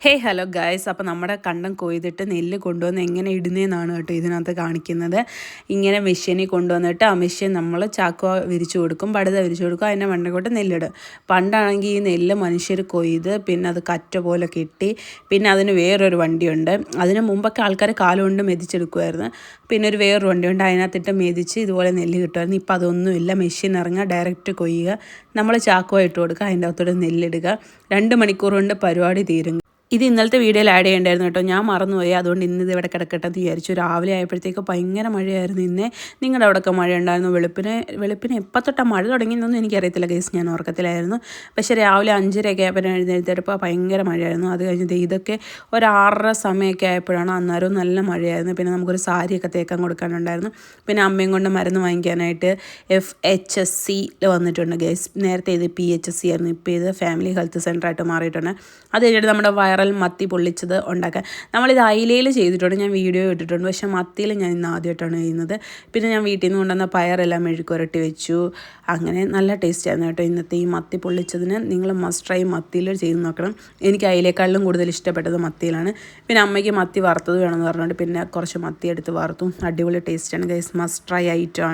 Hello guys, അപ്പോൾ നമ്മുടെ കണ്ടം കൊയ്തിട്ട് നെല്ല് കൊണ്ടുവന്ന് എങ്ങനെ ഇടുന്നതെന്നാണ് കേട്ടോ ഇതിനകത്ത് കാണിക്കുന്നത്. ഇങ്ങനെ മെഷീനിൽ കൊണ്ടുവന്നിട്ട് ആ മെഷീൻ നമ്മൾ ചാക്കോ വിരിച്ചു കൊടുക്കും, പടുത വിരിച്ചു കൊടുക്കും, അതിൻ്റെ മണ്ടക്കോട്ട് നെല്ലിടും. പണ്ടാണെങ്കിൽ ഈ നെല്ല് മനുഷ്യർ കൊയ്ത് പിന്നെ അത് കറ്റ പോലെ കെട്ടി പിന്നെ അതിന് വേറൊരു വണ്ടിയുണ്ട്. അതിന് മുമ്പൊക്കെ ആൾക്കാർ കാലുകൊണ്ട് മെതിച്ചെടുക്കുമായിരുന്നു. പിന്നെ വേറൊരു വണ്ടിയുണ്ട്, അതിനകത്തിട്ട് മെതിച്ച് ഇതുപോലെ നെല്ല് കിട്ടുമായിരുന്നു. ഇപ്പോൾ അതൊന്നുമില്ല, മെഷീൻ ഇറങ്ങുക, ഡയറക്റ്റ് കൊയ്യുക, നമ്മൾ ചാക്കോ ഇട്ട് കൊടുക്കുക, അതിൻ്റെ അകത്തോട്ട് നെല്ലിടുക. 2 മണിക്കൂർ കൊണ്ട് പരിപാടി തീരും. ഇത് ഇന്നലത്തെ വീഡിയോയിൽ ആഡ് ചെയ്യേണ്ടായിരുന്നു കേട്ടോ, ഞാൻ മറന്നുപോയി. അതുകൊണ്ട് ഇന്ന് ഇവിടെ കിടക്കട്ടെ എന്ന് വിചാരിച്ചു. രാവിലെ ആയപ്പോഴത്തേക്ക് ഭയങ്കര മഴയായിരുന്നു ഇന്ന്. നിങ്ങളുടെ അവിടെയൊക്കെ മഴ ഉണ്ടായിരുന്നു? വെളുപ്പിന് എപ്പോൾ തൊട്ടാണ് മഴ തുടങ്ങിയെന്നൊന്നും എനിക്കറിയത്തില്ല കേസ്, ഞാൻ ഓർക്കത്തിലായിരുന്നു. പക്ഷേ രാവിലെ 5:30 ആയപ്പോൾ എഴുന്നേറ്റപ്പോൾ ഭയങ്കര മഴയായിരുന്നു. അത് കഴിഞ്ഞ് ഇതൊക്കെ ഒരു 6:30 സമയമൊക്കെ ആയപ്പോഴാണ്. അന്നേരവും നല്ല മഴയായിരുന്നു. പിന്നെ നമുക്കൊരു സാരിയൊക്കെ തേക്കാൻ കൊടുക്കാനുണ്ടായിരുന്നു. പിന്നെ അമ്മയും കൊണ്ട് മരുന്ന് വാങ്ങിക്കാനായിട്ട് FHSC വന്നിട്ടുണ്ട് കേസ്. നേരത്തെ ഇത് PHSC ആയിരുന്നു, ഇപ്പോൾ ഇത് ഫാമിലി ഹെൽത്ത് സെൻ്ററായിട്ട് മാറിയിട്ടുണ്ട്. അത് കഴിഞ്ഞിട്ട് നമ്മുടെ വയറൽ മത്തി പൊള്ളിച്ചത് ഉണ്ടാക്കാൻ നമ്മളിത് അയിലയിൽ ചെയ്തിട്ടുണ്ട്, ഞാൻ വീഡിയോ ഇട്ടിട്ടുണ്ട്. പക്ഷേ മത്തിയിൽ ഞാൻ ഇന്ന് ആദ്യമായിട്ടാണ് ചെയ്യുന്നത്. പിന്നെ ഞാൻ വീട്ടിൽ നിന്ന് കൊണ്ടുവന്ന പയറെല്ലാം മെഴുക്കുരട്ടി വെച്ചു. അങ്ങനെ നല്ല ടേസ്റ്റ് ആയിരുന്നു കേട്ടോ ഇന്നത്തെ ഈ മത്തി പൊള്ളിച്ചതിന്. നിങ്ങൾ മസ്റ്റ് ട്രൈ മത്തിയിൽ ചെയ്ത് നോക്കണം. എനിക്ക് അയിലേക്കാളിലും കൂടുതൽ ഇഷ്ടപ്പെട്ടത് മത്തിയിലാണ്. പിന്നെ അമ്മയ്ക്ക് മത്തി വറുത്തത് വേണമെന്ന് പറഞ്ഞുകൊണ്ട് പിന്നെ കുറച്ച് മത്തി എടുത്ത് വറുത്തും. അടിപൊളി ടേസ്റ്റാണ് ഗൈസ്, മസ്റ്റ് ട്രൈ ആയിട്ടാണ്.